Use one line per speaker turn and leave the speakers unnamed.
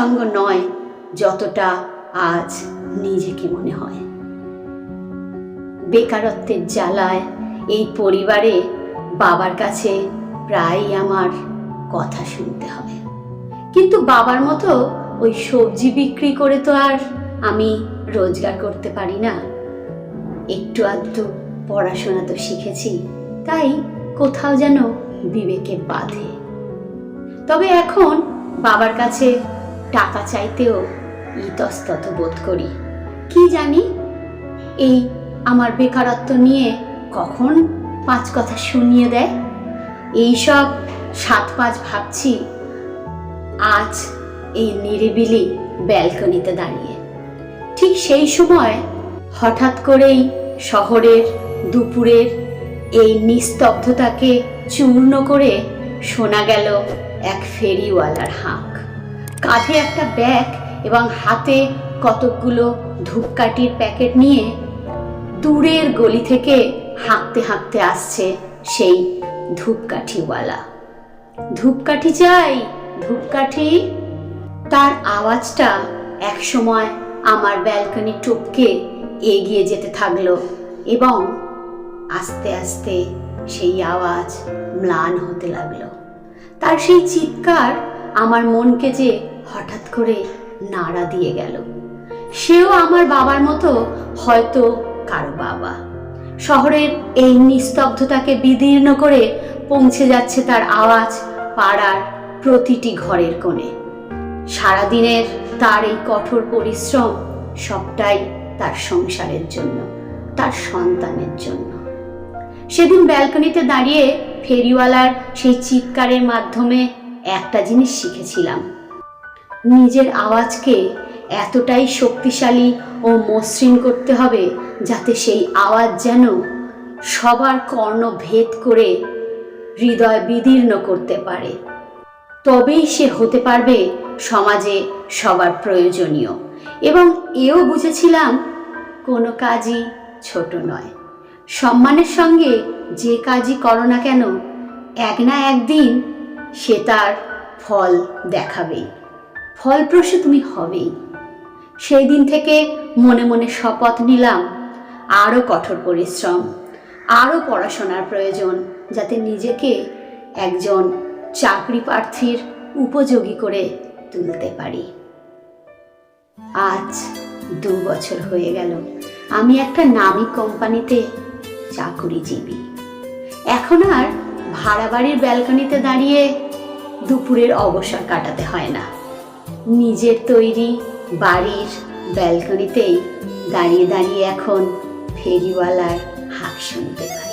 নিঃসঙ্গ নয় যতটা আজ নিজেকে মনে হয়। বেকারত্বের জ্বালায় এই পরিবারে বাবার কাছে প্রায়ই আমার কথা শুনতে হয়, কিন্তু বাবার মতো ওই সবজি বিক্রি করে তো আর আমি রোজগার করতে পারি না। একটু আধটু পড়াশোনা তো শিখেছি, তাই কোথাও যেন বিবেকে বাধে। তবে এখন বাবার কাছে টাকা চাইতেও ইতস্তত বোধ করি। কি জানি এই আমার বেকারত্ব নিয়ে কখন 5 কথা শুনিয়ে দেয়। এইসব 7-5 ভাবছি আজ এই নিরিবিলি ব্যালকনিতে দাঁড়িয়ে। ঠিক সেই সময় হঠাৎ করেই শহরের দুপুরের এই নিস্তব্ধতাকে চূর্ণ করে শোনা গেল এক ফেরিওয়ালার হাঁক। কাঁধে একটা ব্যাগ এবং হাতে কতকগুলো ধূপকাঠির প্যাকেট নিয়ে দূরের গলি থেকে হাঁকতে হাঁকতে আসছে সেই ধূপকাঠিওয়ালা। ধূপকাঠি চাই, ধূপকাঠি। তার আওয়াজটা একসময় আমার ব্যালকনি টপকে এগিয়ে যেতে থাকলো এবং আস্তে আস্তে সেই আওয়াজ ম্লান হতে লাগলো। তার সেই চিৎকার আমার মনকে যে হঠাৎ করে নাড়া দিয়ে গেল। সেও আমার বাবার মতো হয়তো কারো বাবা। শহরের এই নিস্তব্ধতাকে বিদীর্ণ করে পৌঁছে যাচ্ছে তার আওয়াজ পাড়ার প্রতিটি ঘরের কোণে। সারাদিনের তার এই কঠোর পরিশ্রম সবটাই তার সংসারের জন্য, তার সন্তানের জন্য। সেদিন ব্যালকনিতে দাঁড়িয়ে ফেরিওয়ালার সেই চিৎকারের মাধ্যমে একটা জিনিস শিখেছিলাম, নিজের আওয়াজকে এতটাই শক্তিশালী ও মসৃণ করতে হবে যাতে সেই আওয়াজ যেন সবার কর্ণ ভেদ করে হৃদয় বিদীর্ণ করতে পারে। তবেই সে হতে পারবে সমাজে সবার প্রয়োজনীয়। এবং এও বুঝেছিলাম কোনো কাজই ছোট নয়। সম্মানের সঙ্গে যে কাজই করো না কেন, এক না একদিন সে তার ফল দেখাবেই, ফলপ্রসূ তুমি হবেই। সেই দিন থেকে মনে মনে শপথ নিলাম আরও কঠোর পরিশ্রম, আরও পড়াশোনার প্রয়োজন, যাতে নিজেকে একজন চাকরি প্রার্থীর উপযোগী করে তুলতে পারি। আজ 2 বছর হয়ে গেল আমি একটা নামী কোম্পানিতে চাকুরিজীবী। এখন আর ভাড়া বাড়ির ব্যালকনিতে দাঁড়িয়ে দুপুরের অবসর কাটাতে হয় না। নিজের তৈরি বাড়ির ব্যালকনিতেই দাঁড়িয়ে দাঁড়িয়ে এখন ফেরিওয়ালার হাঁক শুনতে পাই।